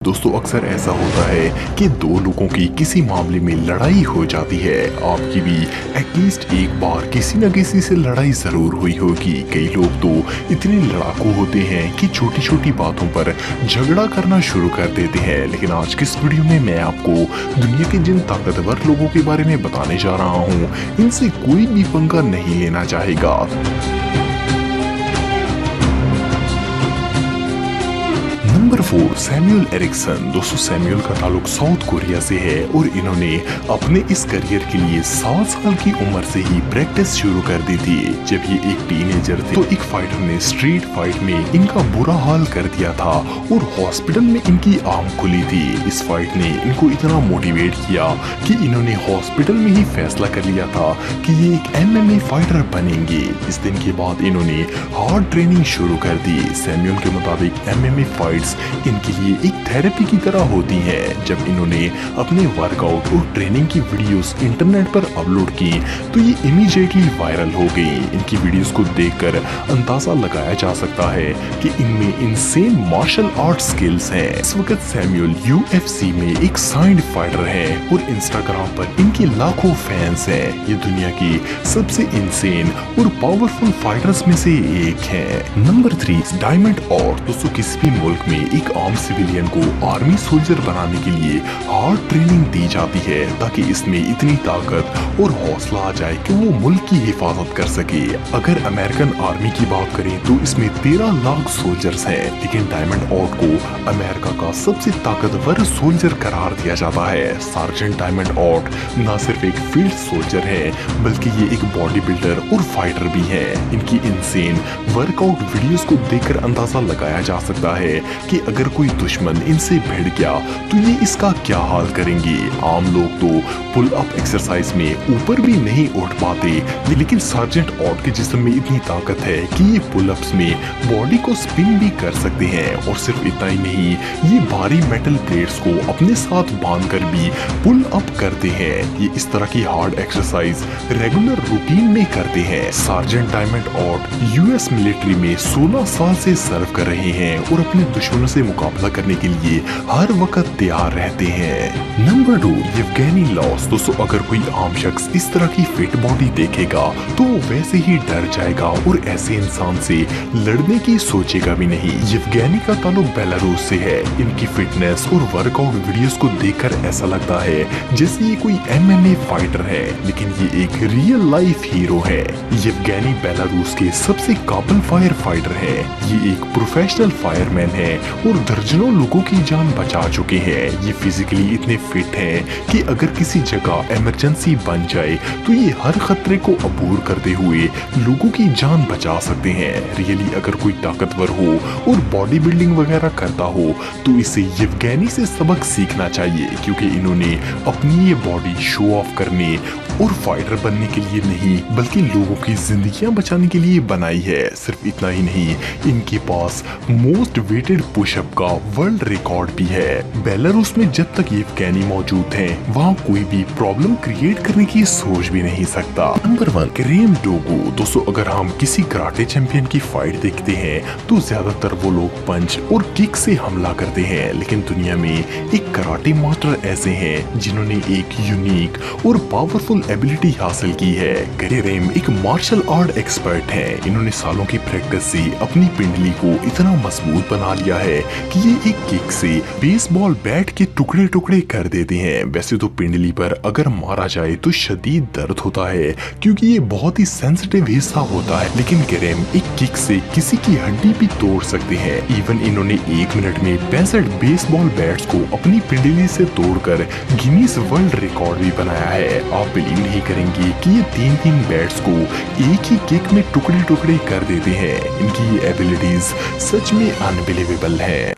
दोस्तों अक्सर ऐसा होता है कि दो लोगों की किसी मामले में लड़ाई हो जाती है। आपकी भी एटलीस्ट एक बार किसी न किसी से लड़ाई जरूर हुई होगी। कई लोग तो इतने लड़ाकू होते हैं कि छोटी छोटी बातों पर झगड़ा करना शुरू कर देते हैं। लेकिन आज की इस वीडियो में मैं आपको दुनिया के जिन ताकतवर लोगों के बारे में बताने जा रहा हूँ, इनसे कोई भी पंगा नहीं लेना चाहेगा। Number 4, Samuel Ericsson. दोस्तों सैमुअल का ताल्लुक साउथ कोरिया से है और इन्होंने अपने इस करियर के लिए 7 साल की उम्र से ही प्रैक्टिस शुरू कर दी थी। जब ये एक टीनेजर थे तो एक फाइटर ने स्ट्रीट फाइट में इनका बुरा हाल कर दिया था और हॉस्पिटल में इनकी आंख खुली थी। इस फाइट ने इनको इतना मोटिवेट किया कि इन्होंने हॉस्पिटल में ही फैसला कर लिया था कि ये एक MMA फाइटर बनेंगे। इस दिन के बाद इन्होंने हार्ड ट्रेनिंग शुरू कर दी। सैमुअल के मुताबिक MMA फाइट्स इनके लिए एक थेरेपी की तरह होती है। जब इन्होंने अपने वर्कआउट और ट्रेनिंग की वीडियोस इंटरनेट पर अपलोड की तो ये इमीडिएटली वायरल हो गई। इनकी वीडियोस को देखकर अंदाजा लगाया जा सकता है कि इनमें इनसेन मार्शल आर्ट स्किल्स हैं। इस वक्त सैमुअल UFC में एक साइंड फाइटर है और इंस्टाग्राम पर इनके लाखों फैंस हैं। ये दुनिया की सबसे इनसेन और पावरफुल फाइटर्स में से एक है। Number 3, diamond art. दोस्तों किसी भी मुल्क में एक आम सिविलियन को आर्मी सोल्जर बनाने के लिए हार्ड ट्रेनिंग दी जाती है ताकि इसमें इतनी ताकत और हौसला आ जाए कि वो मुल्क की हिफाजत कर सके। अगर अमेरिकन आर्मी की बात करें तो इसमें 13 लाख सोल्जर्स हैं, लेकिन डायमंड ऑर्ट को अमेरिका का सबसे ताकतवर सोल्जर करार दिया जाता है। सार्जेंट डायमंड ऑर्ट न सिर्फ एक फील्ड सोल्जर है बल्कि ये एक बॉडी बिल्डर और फाइटर भी है। इनकी इनसेन वर्कआउट वीडियोस को देखकर अंदाजा लगाया जा सकता है कि अगर कोई दुश्मन इनसे भिड़ गया तो ये इसका क्या हाल करेंगे। आम लोग तो पुल अप एक्सरसाइज में ऊपर भी नहीं उठ पाते, लेकिन सार्जेंट ऑर्ट के जिस्म में इतनी ताकत है कि ये पुल अप्स में बॉडी को स्पिन भी कर सकते हैं। और सिर्फ इतना ही नहीं, ये भारी मेटल प्लेट्स को अपने साथ बांधकर भी पुल अप करते हैं। ये इस तरह की हार्ड एक्सरसाइज रेगुलर रूटीन में करते हैं। Sergeant diamond art US military में 16 साल से सर्व कर रहे हैं और अपने दुश्मनों से मुकाबला करने के लिए हर वक्त तैयार रहते हैं। Number 2, Yevgeny loss. दोस्तों अगर कोई आम शख्स इस तरह की फिट बॉडी देखेगा तो वैसे ही डर जाएगा और ऐसे इंसान से लड़ने की सोचेगा भी नहीं। येवगेनी का ताल्लुक बेलारूस से है। इनकी फिटनेस और वर्कआउट वीडियोस को देखकर ऐसा लगता है जैसे ये कोई MMA फाइटर है, लेकिन ये एक रियल लाइफ हीरो है। येवगेनी बेलारूस के सबसे काबिल फायर फाइटर है। ये एक प्रोफेशनल फायरमैन है और दर्जनों लोगों की जान बचा चुके हैं। ये फिजिकली इतने फिट हैं कि अगर किसी जगह इमरजेंसी बन जाए तो ये हर खतरे को अबूर करते हुए लोगों की जान बचा सकते हैं। रियली अगर कोई ताकतवर हो और बॉडी बिल्डिंग वगैरह करता हो तो इसे येवगेनी से सबक सीखना चाहिए, क्योंकि इन्होंने अपनी ये बॉडी शो ऑफ करने और फाइटर बनने के लिए नहीं बल्कि लोगों की जिंदगियां बचाने के लिए बनाई है। सिर्फ इतना ही नहीं, इनके पास मोस्ट वेटेड पुशअप का वर्ल्ड रिकॉर्ड भी है। बेलारूस में जब तक येवगेनी मौजूद हैं, वहाँ कोई भी प्रॉब्लम क्रिएट करने की सोच भी नहीं सकता। नंबर 1, क्रेम डोगो। दोस्तों अगर हम किसी कराटे चैंपियन की फाइट देखते हैं तो ज्यादातर वो लोग पंच और किक से हमला करते हैं, लेकिन दुनिया में एक कराटे मास्टर ऐसे हैं जिन्होंने एक यूनिक और पावरफुल एबिलिटी हासिल की है। क्रेम एक मार्शल आर्ट एक्सपर्ट हैं। इन्होंने सालों की प्रैक्टिस से अपनी पिंडली को इतना मजबूत बना लिया है कि ये एक किक से बेसबॉल बैट के टुकड़े टुकड़े कर देते हैं। वैसे तो पिंडली पर अगर मारा जाए तो शदीद दर्द होता है क्योंकि ये बहुत ही सेंसिटिव हिस्सा होता है, लेकिन क्रेम एक किक से किसी की हड्डी भी तोड़ सकते हैं। इवन इन्होंने 1 मिनट में 65 बेसबॉल बैट्स को अपनी पिंडली से तोड़कर गिनीज वर्ल्ड रिकॉर्ड भी बनाया है। आप बिलीव नहीं करेंगे कि ये 3 बैट्स को एक ही किक में टुकड़े टुकड़े कर देते हैं। इनकी ये एबिलिटीज सच में अनबिलीवेबल है।